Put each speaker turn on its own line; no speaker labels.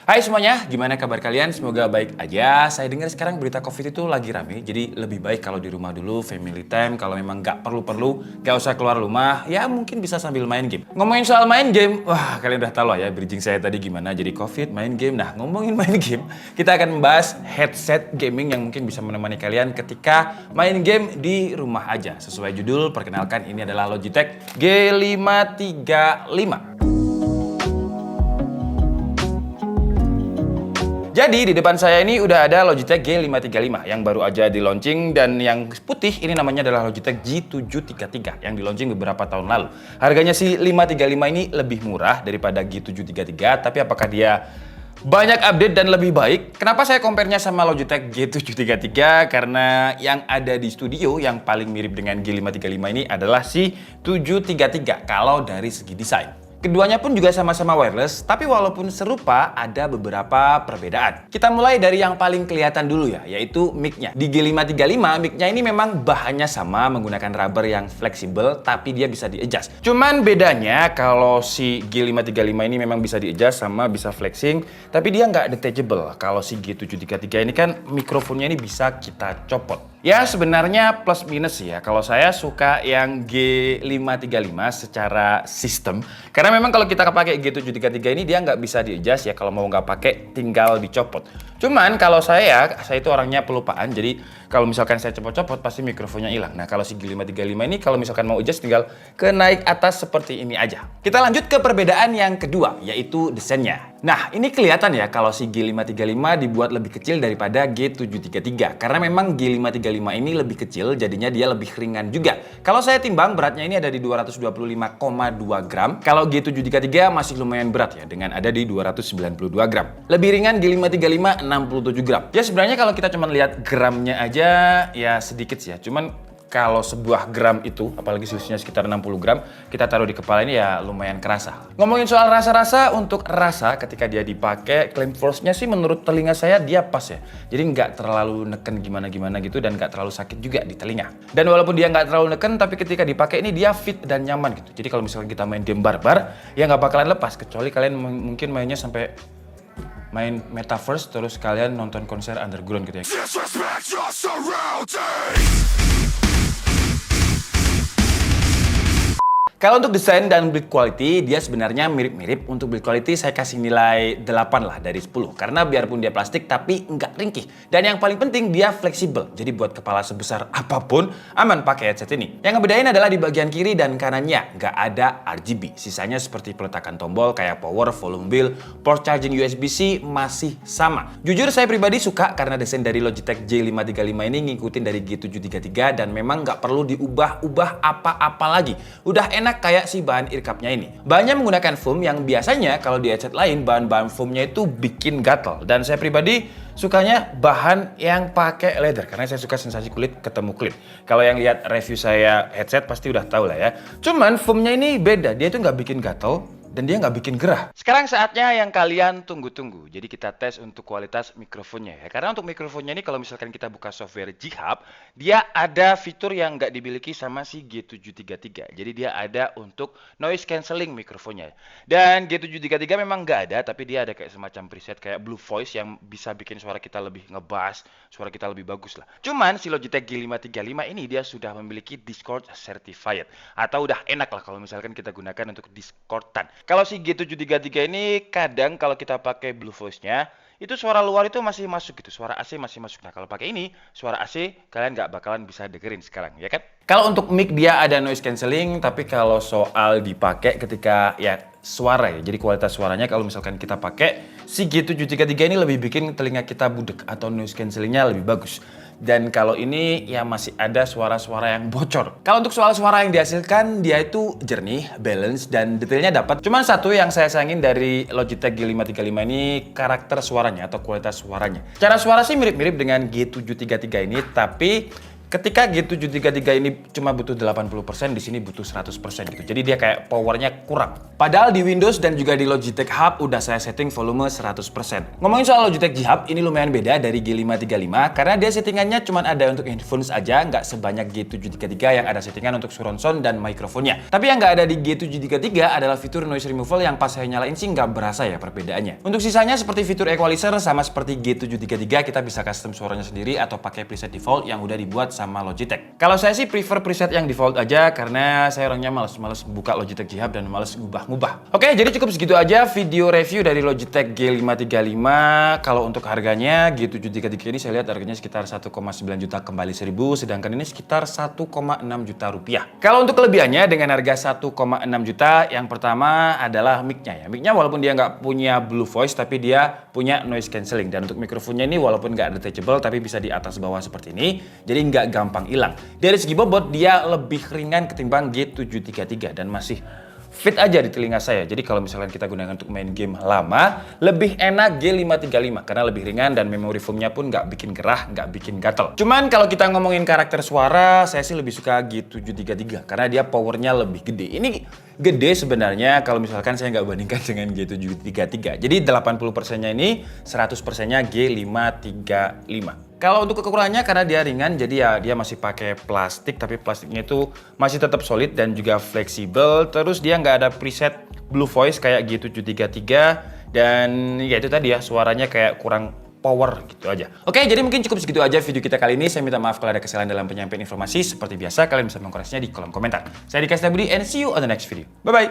Hai semuanya, gimana kabar kalian? Semoga baik aja. Saya dengar sekarang berita COVID itu lagi rame, jadi lebih baik kalau di rumah dulu, family time. Kalau memang nggak perlu-perlu, nggak usah keluar rumah, ya mungkin bisa sambil main game. Ngomongin soal main game, wah kalian udah tahu lah ya bridging saya tadi gimana jadi COVID, main game. Nah ngomongin main game, kita akan membahas headset gaming yang mungkin bisa menemani kalian ketika main game di rumah aja. Sesuai judul, perkenalkan ini adalah Logitech G535. Jadi di depan saya ini udah ada Logitech G535 yang baru aja di launching, dan yang putih ini namanya adalah Logitech G733 yang di launching beberapa tahun lalu. Harganya si 535 ini lebih murah daripada G733, tapi apakah dia banyak update dan lebih baik? Kenapa saya compare-nya sama Logitech G733? Karena yang ada di studio yang paling mirip dengan G535 ini adalah si 733 kalau dari segi desain. Keduanya pun juga sama-sama wireless, tapi walaupun serupa, ada beberapa perbedaan. Kita mulai dari yang paling kelihatan dulu ya, yaitu mic-nya. Di G535, mic-nya ini memang bahannya sama, menggunakan rubber yang fleksibel, tapi dia bisa di-adjust. Cuman bedanya, kalau si G535 ini memang bisa di-adjust sama bisa flexing, tapi dia nggak detachable. Kalau si G733 ini kan mikrofonnya ini bisa kita copot. Ya sebenarnya plus minus ya, kalau saya suka yang G535 secara sistem, karena memang kalau kita pakai G733 ini dia nggak bisa di-adjust ya, kalau mau nggak pakai tinggal dicopot. Cuman kalau saya itu orangnya pelupaan, jadi kalau misalkan saya copot-copot pasti mikrofonnya hilang. Nah kalau si G535 ini kalau misalkan mau adjust tinggal ke naik atas seperti ini aja. Kita lanjut ke perbedaan yang kedua, yaitu desainnya. Nah ini kelihatan ya kalau si G535 dibuat lebih kecil daripada G733, karena memang G535 ini lebih kecil, jadinya dia lebih ringan juga. Kalau saya timbang beratnya ini ada di 225,2 gram. Kalau G733 masih lumayan berat ya, dengan ada di 292 gram. Lebih ringan G535 67 gram. Ya sebenarnya kalau kita cuma lihat gramnya aja ya sedikit sih ya. Cuman kalau sebuah gram itu, apalagi selisihnya sekitar 60 gram, kita taruh di kepala ini ya lumayan kerasa. Ngomongin soal rasa-rasa, untuk rasa ketika dia dipakai, claim force-nya sih menurut telinga saya dia pas ya. Jadi nggak terlalu neken gimana-gimana gitu, dan nggak terlalu sakit juga di telinga. Dan walaupun dia nggak terlalu neken, tapi ketika dipakai ini dia fit dan nyaman gitu. Jadi kalau misalnya kita main game barbar, ya nggak bakalan lepas. Kecuali kalian mungkin mainnya sampai main Metaverse, terus kalian nonton konser underground gitu ya. Kalau untuk desain dan build quality, dia sebenarnya mirip-mirip. Untuk build quality saya kasih nilai 8 lah dari 10. Karena biarpun dia plastik tapi nggak ringkih. Dan yang paling penting dia fleksibel. Jadi buat kepala sebesar apapun aman pakai headset ini. Yang ngebedain adalah di bagian kiri dan kanannya nggak ada RGB. Sisanya seperti peletakan tombol kayak power, volume wheel, port charging USB-C masih sama. Jujur saya pribadi suka karena desain dari Logitech G535 ini ngikutin dari G733, dan memang nggak perlu diubah-ubah apa-apa lagi. Udah enak kayak si bahan earcupnya ini. Bahannya menggunakan foam yang biasanya kalau di headset lain bahan-bahan foamnya itu bikin gatel. Dan saya pribadi sukanya bahan yang pakai leather karena saya suka sensasi kulit ketemu kulit. Kalau yang lihat review saya headset pasti udah tahu lah ya. Cuman foamnya ini beda, dia itu nggak bikin gatel dan dia nggak bikin gerah. Sekarang saatnya yang kalian tunggu-tunggu. Jadi kita tes untuk kualitas mikrofonnya ya. Karena untuk mikrofonnya ini kalau misalkan kita buka software G-Hub, dia ada fitur yang nggak dimiliki sama si G733. Jadi dia ada untuk noise cancelling mikrofonnya. Dan G733 memang nggak ada, tapi dia ada kayak semacam preset kayak Blue Voice yang bisa bikin suara kita lebih ngebass, suara kita lebih bagus lah. Cuman si Logitech G535 ini dia sudah memiliki Discord certified, atau udah enak lah kalau misalkan kita gunakan untuk Discordan. Kalau si G733 ini kadang kalau kita pakai Blue Voice-nya, itu suara luar itu masih masuk gitu, suara AC masih masuk. Nah kalau pakai ini, suara AC kalian nggak bakalan bisa dengerin sekarang, ya kan? Kalau untuk mic dia ada noise cancelling, tapi kalau soal dipakai ketika ya suara ya, jadi kualitas suaranya kalau misalkan kita pakai si G733 ini lebih bikin telinga kita budek atau noise cancellingnya lebih bagus. Dan kalau ini ya masih ada suara-suara yang bocor. Kalau untuk soal suara yang dihasilkan, dia itu jernih, balance, dan detailnya dapat. Cuman satu yang saya sayangin dari Logitech G535 ini karakter suaranya atau kualitas suaranya. Cara suara sih mirip-mirip dengan G733 ini, tapi Ketika G733 ini cuma butuh 80%, di sini butuh 100% gitu. Jadi dia kayak powernya kurang. Padahal di Windows dan juga di Logitech Hub udah saya setting volume 100%. Ngomongin soal Logitech G Hub, ini lumayan beda dari G535 karena dia settingannya cuma ada untuk headphones aja, nggak sebanyak G733 yang ada settingan untuk surround sound dan mikrofonnya. Tapi yang nggak ada di G733 adalah fitur noise removal yang pas saya nyalain sih nggak berasa ya perbedaannya. Untuk sisanya seperti fitur equalizer sama seperti G733 kita bisa custom suaranya sendiri atau pakai preset default yang udah dibuat sama Logitech. Kalau saya sih prefer preset yang default aja karena saya orangnya males buka Logitech G Hub dan males ngubah-ngubah. Oke, jadi cukup segitu aja video review dari Logitech G535. Kalau untuk harganya G733 ini saya lihat harganya sekitar 1,9 juta kembali 1000, sedangkan ini sekitar 1,6 juta rupiah. Kalau untuk kelebihannya dengan harga 1,6 juta, yang pertama adalah mic-nya ya. Mic-nya walaupun dia nggak punya Blue Voice tapi dia punya noise cancelling, dan untuk mikrofonnya ini walaupun nggak detachable tapi bisa di atas bawah seperti ini, jadi nggak gampang hilang. Dari segi bobot dia lebih ringan ketimbang G733 dan masih fit aja di telinga saya. Jadi kalau misalkan kita gunakan untuk main game lama, lebih enak G535 karena lebih ringan dan memory foamnya pun nggak bikin gerah, nggak bikin gatel. Cuman kalau kita ngomongin karakter suara, saya sih lebih suka G733 karena dia powernya lebih gede. Ini gede sebenarnya kalau misalkan saya nggak bandingkan dengan G733. Jadi 80%-nya ini 100%-nya G535. Kalau untuk kekurangannya karena dia ringan, jadi ya dia masih pakai plastik, tapi plastiknya itu masih tetap solid dan juga fleksibel. Terus dia nggak ada preset Blue Voice kayak G733, dan ya itu tadi ya, suaranya kayak kurang power gitu aja. Oke, jadi mungkin cukup segitu aja video kita kali ini. Saya minta maaf kalau ada kesalahan dalam penyampaian informasi. Seperti biasa, kalian bisa mengkoreksinya di kolom komentar. Saya Dika Setiabudi and see you on the next video. Bye-bye!